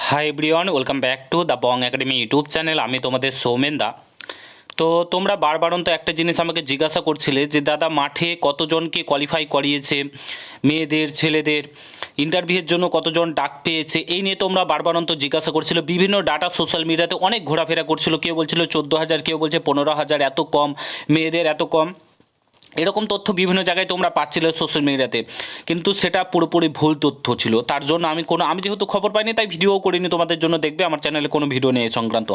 Hi everyone, welcome back to the Bong academy YouTube channel. আমি তোমাদের সৌমেন দা। তো তোমরা বারবারন্ত একটা জিনিস আমাকে জিজ্ঞাসা করছিলে যে দাদা মাঠে কতজনকে কোয়ালিফাই করিয়েছে, মেয়েদের ছেলেদের ইন্টারভিউয়ের জন্য কতজন ডাক পেয়েছে, এই নিয়ে তোমরা বারবারন্ত জিজ্ঞাসা করছিল। বিভিন্ন ডাটা সোশ্যাল মিডিয়াতে অনেক ঘোরাফেরা করছিল। কেউ বলছিল 14,000, কেউ বলছে 15,000, এত কম মেয়েদের, এত কম, এরকম তথ্য বিভিন্ন জায়গায় তোমরা পাচ্ছিলে সোশ্যাল মিডিয়াতে, কিন্তু সেটা পুরোপুরি ভুল তথ্য ছিল। তার জন্য আমি যেহেতু খবর পাইনি তাই ভিডিও করিনি তোমাদের জন্য। দেখবে আমার চ্যানেলে কোনো ভিডিও নেই সংক্রান্ত।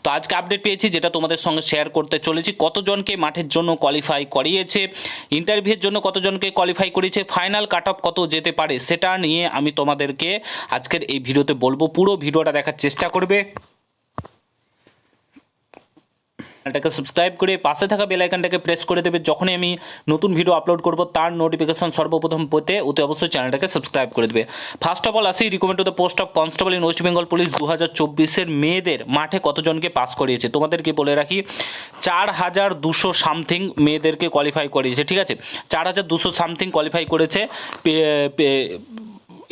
তো আজকে আপডেট পেয়েছি যেটা তোমাদের সঙ্গে শেয়ার করতে চলেছি। কতজনকে মাঠের জন্য কোয়ালিফাই করিয়েছে, ইন্টারভিউয়ের জন্য কতজনকে কোয়ালিফাই করিয়েছে, ফাইনাল কাট অফ কত যেতে পারে, সেটা নিয়ে আমি তোমাদেরকে আজকের এই ভিডিওতে বলবো। পুরো ভিডিওটা দেখার চেষ্টা করবে। চ্যানেলটাকে সাবস্ক্রাইব করে পাশে থাকা বেল আইকনটাকে প্রেস করে দেবে। যখনই আমি নতুন ভিডিও আপলোড করব তার নোটিফিকেশন সর্বপ্রথম পেতে অতি অবশ্যই চ্যানেলটাকে সাবস্ক্রাইব করে দেবে। ফার্স্ট অফ অল আসি recommend to the post of constable in West Bengal police 2024-এর মেয়েদের মাঠে কতজনকে পাস করিয়েছে। তোমাদেরকে বলে রাখি 4,200 সামথিং মেয়েদেরকে কোয়ালিফাই করিয়েছে। ঠিক আছে, 4,200 সামথিং কোয়ালিফাই করেছে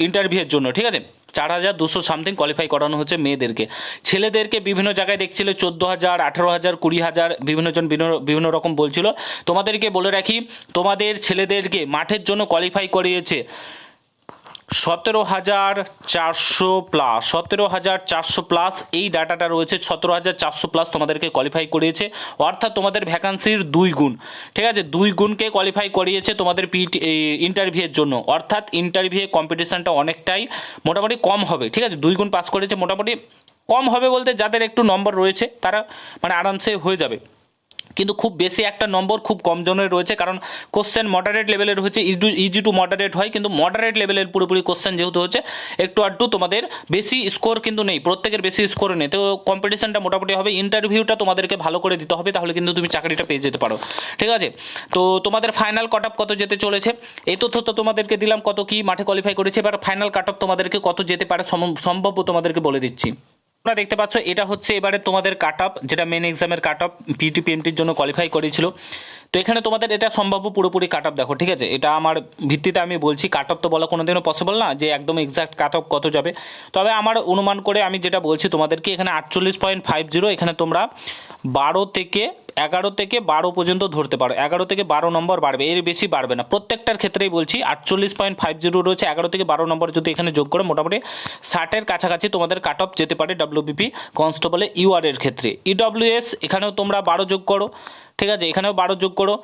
ইন্টারভিউয়ের জন্য। ঠিক আছে, 4,200 সামথিং কোয়ালিফাই করানো হচ্ছে মেয়েদেরকে। ছেলেদেরকে বিভিন্ন জায়গায় দেখছিল 14,000, 18,000, 20,000, বিভিন্নজন বিভিন্ন রকম বলছিল। তোমাদেরকে বলে রাখি তোমাদের ছেলেদেরকে মাঠের জন্য কোয়ালিফাই করিয়েছে 17,400 প্লাস, 17,400 প্লাস। এই ডাটাটা রয়েছে 17,400 প্লাস তোমাদেরকে কোয়ালিফাই করিয়েছে, অর্থাৎ তোমাদের ভ্যাকান্সির 2 গুণ। ঠিক আছে, 2 গুণকে কোয়ালিফাই করিয়েছে তোমাদের ইন্টারভিউয়ের জন্য, অর্থাৎ ইন্টারভিউ কম্পিটিশানটা অনেকটাই মোটামুটি কম হবে। ঠিক আছে, 2 গুণ পাস করেছে, মোটামুটি কম হবে বলতে যাদের একটু নম্বর রয়েছে তারা মানে আরামসে হয়ে যাবে, কিন্তু খুব বেশি একটা নম্বর খুব কম জনের রয়েছে। কারণ কোশ্চেন মডারেট লেভেলের হচ্ছে, ইজি টু মডারেট হয়, কিন্তু মডারেট লেভেলের পুরোপুরি কোশ্চেন যেহেতু হচ্ছে একটু আধটু তোমাদের বেশি স্কোর কিন্তু নেই, প্রত্যেকের বেশি স্কোর নেই। তো কম্পিটিশনটা মোটামুটি হবে। ইন্টারভিউটা তোমাদেরকে ভালো করে দিতে হবে, তাহলে কিন্তু তুমি চাকরিটা পেয়ে যেতে পারো। ঠিক আছে, তো তোমাদের ফাইনাল কাট অফ কত যেতে চলেছে এই তথ্য তো তোমাদেরকে দিলাম, কত কি মাঠে কোয়ালিফাই করেছে। এবার ফাইনাল কাট অফ তোমাদেরকে কত যেতে পারে সম্ভাব্য তোমাদেরকে বলে দিচ্ছি। তোমরা দেখতে পাচ্ছ এটা হচ্ছে এবারে তোমাদের কাট অফ, যেটা মেন এক্সামের কাট অফ পিএমটির জন্য কোয়ালিফাই করেছিল। তো এখানে তোমাদের এটা সম্ভাব্য পুরোপুরি কাট অফ দেখো। ঠিক আছে, এটা আমার ভিত্তিতে আমি বলছি, কাট অফ তো বলা কোনোদিনও পসিবল না যে একদম এক্সাক্ট কাট অফ কত যাবে। তবে আমার অনুমান করে আমি যেটা বলছি তোমাদেরকে, এখানে 48.50, এখানে তোমরা 11 থেকে 12 পর্যন্ত ধরতে পারো। 11 থেকে 12 নম্বর বাড়বে, এর বেশি বাড়বে না। প্রত্যেকটার ক্ষেত্রেই বলছি 48.50 রয়েছে, 11 থেকে 12 নম্বর যদি এখানে যোগ করে মোটামুটি 60-এর কাছাকাছি তোমাদের কাট অফ যেতে পারে ডব্লিউবিপি কনস্টেবলে ইউআরের ক্ষেত্রে। ইডব্লিউএস এখানেও তোমরা 12 যোগ করো। ঠিক আছে, এখানেও 12 যোগ করো।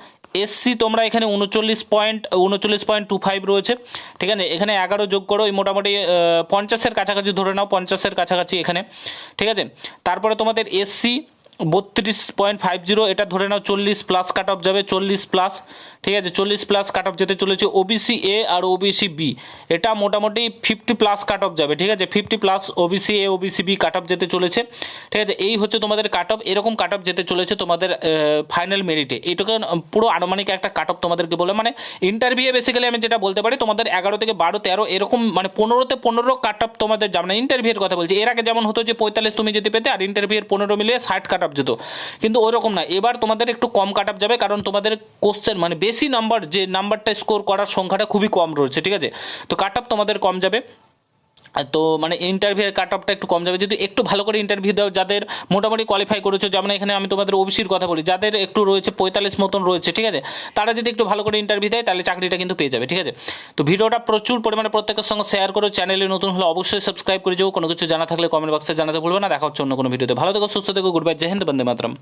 এসসি তোমরা এখানে 39.25 রয়েছে। ঠিক আছে, এখানে 11 যোগ করো, এই মোটামুটি 50-এর কাছাকাছি ধরে নাও, 50-এর কাছাকাছি এখানে। ঠিক আছে, তারপরে তোমাদের এসসি 32.50, এটা ধরে নাও 40 প্লাস কাট অফ যাবে, 40 প্লাস। ঠিক আছে, 40 প্লাস কাট অফ যেতে চলেছে। ওবিসি এ আর ওবিসি বি এটা মোটামুটি 50 প্লাস কাট অফ যাবে। ঠিক আছে, 50 plus OBC A OBC B cut off যেতে চলেছে। ঠিক আছে, এই হচ্ছে তোমাদের কাট অফ। এরকম কাট অফ যেতে চলেছে তোমাদের ফাইনাল মেরিটে। এইটুকু পুরো আনুমানিক একটা কাট অফ তোমাদেরকে বলে, মানে ইন্টারভিউ বেসিক্যালি আমি যেটা বলতে পারি তোমাদের 11 থেকে 12, 13 এরকম, মানে 15-তে 15 কাট অফ তোমাদের যাবে না। ইন্টারভিউয়ের কথা বলছি, এর আগে যেমন হতো যে 45 তুমি যেতে পেতে আর ইন্টারভিউয়ের 15 মিলিয়ে 60 কাট অফ যেত, কিন্তু ওইরকম না। এবার তোমাদের একটু কম কাট অফ যাবে, কারণ তোমাদের কোশ্চেন মানে বেশি নাম্বার, যে নাম্বারটা স্কোর করার সংখ্যাটা খুবই কম রয়েছে। ঠিক আছে, তো কাট অফ তোমাদের কম যাবে। তো মানে ইন্টারভিউয়ের কাট অফটা একটু কম যাবে যদি একটু ভালো করে ইন্টারভিউ দাও, যাদের মোটামুটি কোয়ালিফাই করেছো। যেমন এখানে আমি তোমাদের ওবিসির কথা বলি, যাদের একটু রয়েছে 45 মতন রয়েছে। ঠিক আছে, তারা যদি একটু ভালো করে ইন্টারভিউ দেয় তাহলে চাকরিটা কিন্তু পেয়ে যাবে। ঠিক আছে, তো ভিডিওটা প্রচুর পরিমাণে প্রত্যেকের সঙ্গে শেয়ার করো। চ্যানেলে নতুন হলে অবশ্যই সাবস্ক্রাইব করে যাও। কোনো কিছু জানা থাকলে কমেন্ট বক্সে জানাতে ভুলবে না। দেখা হচ্ছে অন্য কোনো ভিডিওতে। ভালো থেকো, সুস্থ থেকো, গুড বাই, জয় হিন্দ, বন্দে মাতরম।